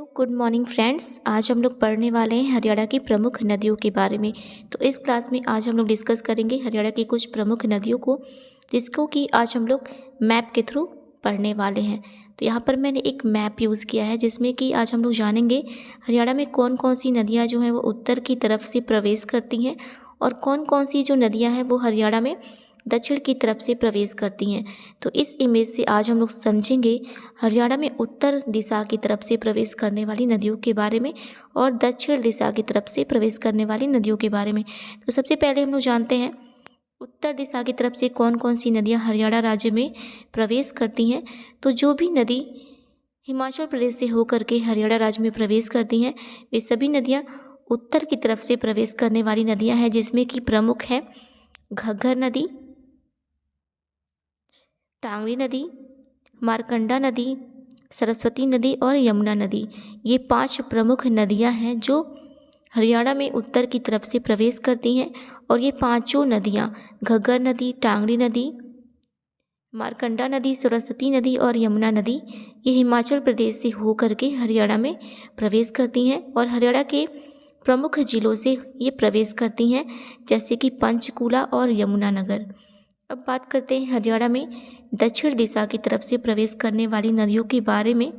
Good morning friends. आज हम लोग पढ़ने वाले हैं हरियाणा की प्रमुख नदियों के बारे में। तो इस क्लास में आज हम लोग डिस्कस करेंगे हरियाणा की कुछ प्रमुख नदियों को, जिसको कि आज हम लोग मैप के थ्रू पढ़ने वाले हैं। तो यहाँ पर मैंने एक मैप यूज़ किया है जिसमें कि आज हम लोग जानेंगे हरियाणा में कौन कौन सी नदियाँ जो हैं वो उत्तर की तरफ से प्रवेश करती हैं और कौन कौन सी जो नदियाँ हैं वो हरियाणा में दक्षिण की तरफ से प्रवेश करती हैं। तो इस इमेज से आज हम लोग समझेंगे हरियाणा में उत्तर दिशा की तरफ से प्रवेश करने वाली नदियों के बारे में और दक्षिण दिशा की तरफ से प्रवेश करने वाली नदियों के बारे में। तो सबसे पहले हम लोग जानते हैं उत्तर दिशा की तरफ से कौन कौन सी नदियाँ हरियाणा राज्य में प्रवेश करती हैं। तो जो भी नदी हिमाचल प्रदेश से होकर के हरियाणा राज्य में प्रवेश करती हैं वे सभी नदियाँ उत्तर की तरफ से प्रवेश करने वाली नदियाँ हैं, जिसमें कि प्रमुख है घग्गर नदी, टांगरी नदी, मारकंडा नदी, सरस्वती नदी और यमुना नदी। ये 5 प्रमुख नदियां हैं जो हरियाणा में उत्तर की तरफ से प्रवेश करती हैं। और ये पांचों नदियां घग्गर नदी, टांगरी नदी, मारकंडा नदी, सरस्वती नदी और यमुना नदी ये हिमाचल प्रदेश से होकर के हरियाणा में प्रवेश करती हैं और हरियाणा के प्रमुख जिलों से ये प्रवेश करती हैं, जैसे कि पंचकूला और यमुनानगर। अब बात करते हैं हरियाणा में दक्षिण दिशा की तरफ से प्रवेश करने वाली नदियों के बारे में।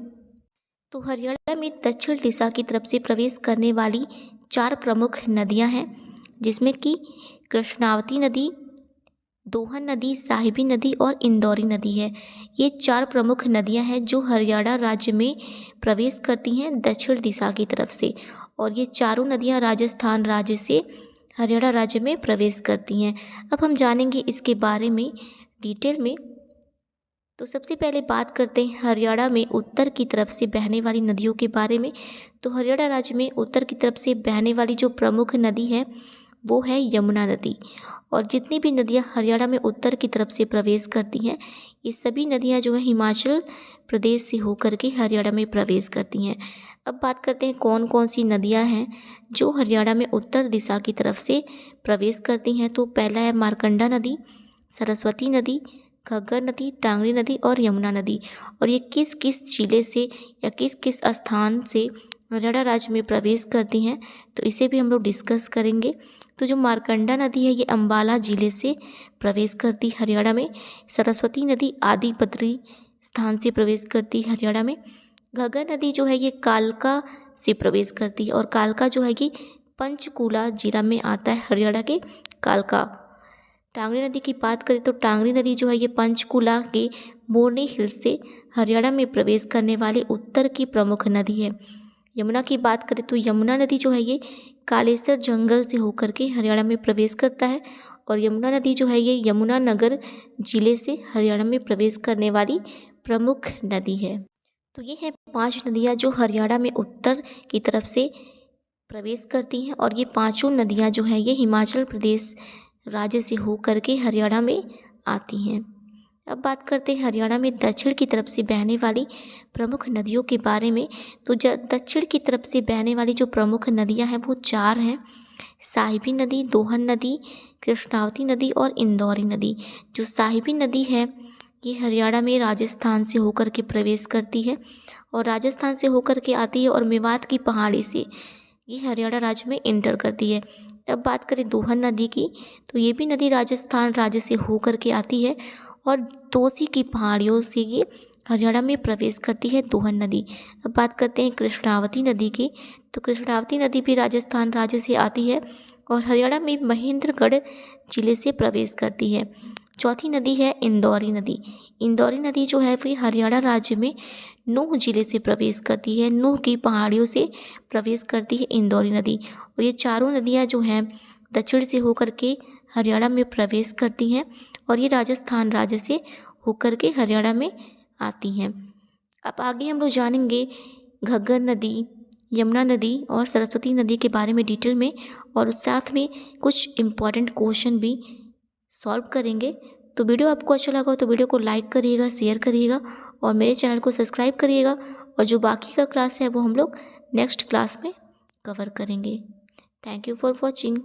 तो हरियाणा में दक्षिण दिशा की तरफ से प्रवेश करने वाली 4 प्रमुख नदियां हैं, जिसमें कि कृष्णावती नदी, दोहन नदी, साहिबी नदी और इंदौरी नदी है। ये 4 प्रमुख नदियां हैं जो हरियाणा राज्य में प्रवेश करती हैं दक्षिण दिशा की तरफ से, और ये चारों नदियां राजस्थान राज्य से हरियाणा राज्य में प्रवेश करती हैं। अब हम जानेंगे इसके बारे में डिटेल में। तो सबसे पहले बात करते हैं हरियाणा में उत्तर की तरफ से बहने वाली नदियों के बारे में। तो हरियाणा राज्य में उत्तर की तरफ से बहने वाली जो प्रमुख नदी है वो है यमुना नदी। और जितनी भी नदियां हरियाणा में उत्तर की तरफ से प्रवेश करती हैं ये सभी नदियां जो है हिमाचल प्रदेश से होकर के हरियाणा में प्रवेश करती हैं। अब बात करते हैं कौन कौन सी नदियां हैं जो हरियाणा में उत्तर दिशा की तरफ से प्रवेश करती हैं। तो पहला है मारकंडा नदी, सरस्वती नदी, घग्गर नदी, टांगरी नदी और यमुना नदी। और ये किस किस जिले से या किस किस स्थान से हरियाणा राज्य में प्रवेश करती हैं तो इसे भी हम लोग डिस्कस करेंगे। तो जो मारकंडा नदी है ये अंबाला जिले से प्रवेश करती हरियाणा में। सरस्वती नदी आदिपत्री स्थान से प्रवेश करती हरियाणा में। घग्गर नदी जो है ये कालका से प्रवेश करती है और कालका जो है कि पंचकूला जिला में आता है हरियाणा के कालका। टांगरी नदी की बात करें तो टांगरी नदी जो है ये पंचकूला के मोरनी हिल्स से हरियाणा में प्रवेश करने वाली उत्तर की प्रमुख नदी है। यमुना की बात करें तो यमुना नदी जो है ये कालेसर जंगल से होकर के हरियाणा में प्रवेश करता है और यमुना नदी जो है ये यमुनानगर जिले से हरियाणा में प्रवेश करने वाली प्रमुख नदी है। तो ये है 5 नदियाँ जो हरियाणा में उत्तर की तरफ से प्रवेश करती हैं और ये पांचों नदियाँ जो हैं ये हिमाचल प्रदेश राज्य से होकर के हरियाणा में आती हैं। अब बात करते हैं हरियाणा में दक्षिण की तरफ से बहने वाली प्रमुख नदियों के बारे में। तो दक्षिण की तरफ से बहने वाली जो प्रमुख नदियां हैं वो 4 हैं, साहिबी नदी, दोहन नदी, कृष्णावती नदी और इंदौरी नदी। जो साहिबी नदी है ये हरियाणा में राजस्थान से होकर के प्रवेश करती है और राजस्थान से होकर के आती है और मेवात की पहाड़ी से ये हरियाणा राज्य में इंटर करती है। अब बात करें दोहन नदी की तो ये भी नदी राजस्थान राज्य से होकर के आती है और तोसी की पहाड़ियों से ये हरियाणा में प्रवेश करती है दोहन नदी। अब बात करते हैं कृष्णावती नदी की। तो कृष्णावती नदी भी राजस्थान राज्य से आती है और हरियाणा में महेंद्रगढ़ जिले से प्रवेश करती है। चौथी नदी है इंदौरी नदी। इंदौरी नदी जो है फिर हरियाणा राज्य में नूह जिले से प्रवेश करती है, नूह की पहाड़ियों से प्रवेश करती है इंदौरी नदी। और ये चारों नदियाँ जो हैं दक्षिण से होकर के हरियाणा में प्रवेश करती हैं और ये राजस्थान राज्य से होकर के हरियाणा में आती हैं। अब आगे हम लोग जानेंगे घग्गर नदी, यमुना नदी और सरस्वती नदी के बारे में डिटेल में और साथ में कुछ इम्पॉर्टेंट क्वेश्चन भी सॉल्व करेंगे। तो वीडियो आपको अच्छा लगा हो तो वीडियो को लाइक करिएगा, शेयर करिएगा और मेरे चैनल को सब्सक्राइब करिएगा। और जो बाकी का क्लास है वो हम लोग नेक्स्ट क्लास में कवर करेंगे। Thank you for watching.